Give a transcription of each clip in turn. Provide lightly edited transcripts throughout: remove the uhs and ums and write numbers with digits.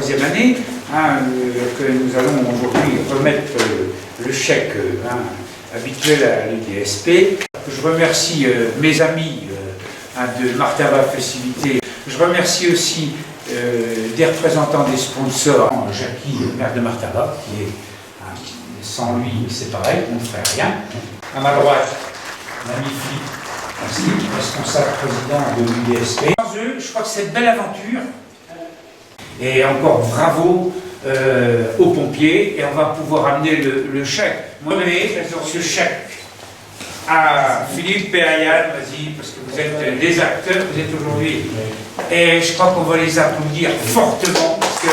troisième année, que nous allons aujourd'hui remettre le chèque habituel à l'IDSP. Je remercie mes amis de Martava Festivités. Je remercie aussi des représentants des sponsors, Jackie, le maire de Martava, qui est, sans lui, c'est pareil, on ne ferait rien. À ma droite, l'ami Philippe, merci, responsable président de l'IDSP. Sans eux, je crois que cette belle aventure, et encore bravo aux pompiers, et on va pouvoir amener le chèque. Moi, ce chèque à Philippe et à Yann, vas-y, parce que vous êtes des acteurs, vous êtes aujourd'hui. Et je crois qu'on va les applaudir fortement, parce que...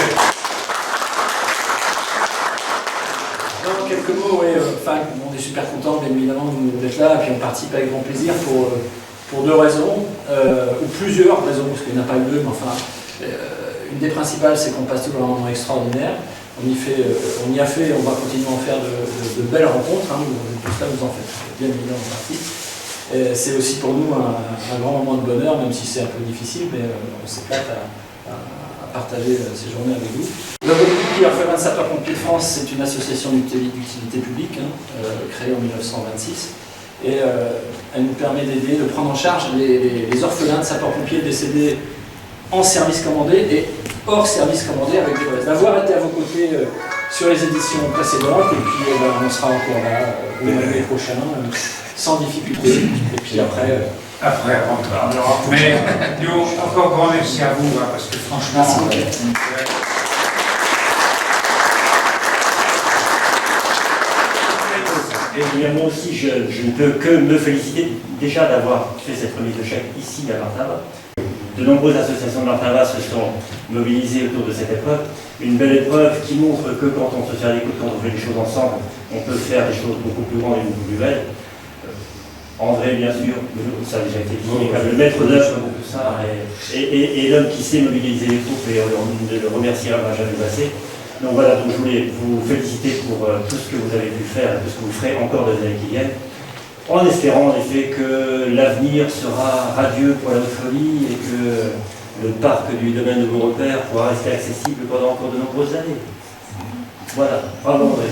Non, quelques mots, oui, on est super content, bien évidemment, d'être là, et puis on participe avec grand plaisir pour deux raisons, ou plusieurs raisons, parce qu'il n'y en a pas deux, mais enfin, une des principales, c'est qu'on passe toujours un moment extraordinaire. On y a fait, on va continuer à en faire de belles rencontres, tout ça vous en faites bien évidemment partie. C'est aussi pour nous un grand moment de bonheur, même si c'est un peu difficile, mais on s'éclate à partager ces journées avec vous. Le Orphelin de sapeurs-pompiers de France, c'est une association d'utilité publique, créée en 1926, et elle nous permet d'aider, de prendre en charge les orphelins de sapeurs-pompiers décédés en service commandé et hors service commandé avec des restes. D'avoir été à vos côtés sur les éditions précédentes, et puis on sera encore là au mois de mai prochain, sans difficulté, et puis après encore. Mais nous, encore grand merci à vous, parce que franchement... Et moi aussi, je ne peux que me féliciter déjà d'avoir fait cette remise de chèque ici à Martava. De nombreuses associations de Martava se sont mobilisées autour de cette épreuve. Une belle épreuve qui montre que quand on se fait des coups, quand on fait les choses ensemble, on peut faire des choses beaucoup plus grandes et beaucoup plus belles. André, bien sûr, ça a déjà été dit, le maître d'œuvre pour tout ça, et l'homme qui sait mobiliser les troupes, et on ne le remerciera jamais assez. Donc voilà, donc je voulais vous féliciter pour tout ce que vous avez pu faire, et tout ce que vous ferez encore dans les années qui viennent, en espérant en effet que l'avenir sera radieux pour la Haute-Folie et que le parc du domaine de Beaurepaire pourra rester accessible pendant encore de nombreuses années. Voilà, bravo André.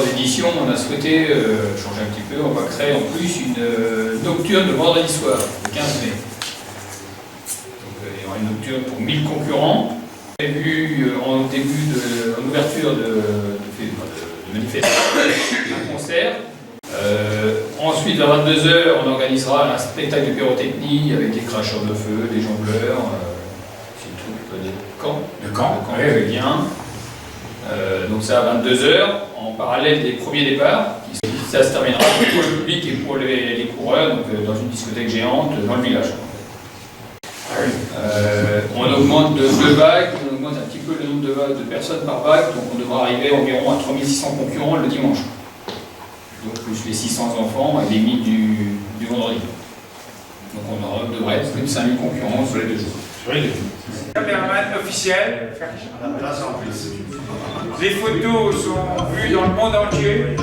L'édition, on a souhaité changer un petit peu, on va créer en plus une nocturne le vendredi soir, le 15 mai. Donc il y aura une nocturne pour 1000 concurrents, prévu en ouverture de manifestation, un concert. Ensuite, à 22h, on organisera un spectacle de pyrotechnie avec des cracheurs de feu, des jongleurs, c'est une troupe de Caen, très bien. Donc ça à 22h, en parallèle des premiers départs. Ça se terminera pour le public et pour les coureurs, donc dans une discothèque géante dans le village. On augmente de 2 vagues, on augmente un petit peu le nombre de personnes par vague, donc on devra arriver environ à 3600 concurrents le dimanche. Donc plus les 600 enfants et les 1000 du vendredi. Donc on devrait être plus de 5000 concurrents sur les 2 jours. Caméraman officiel. Les photos sont vues dans le monde entier.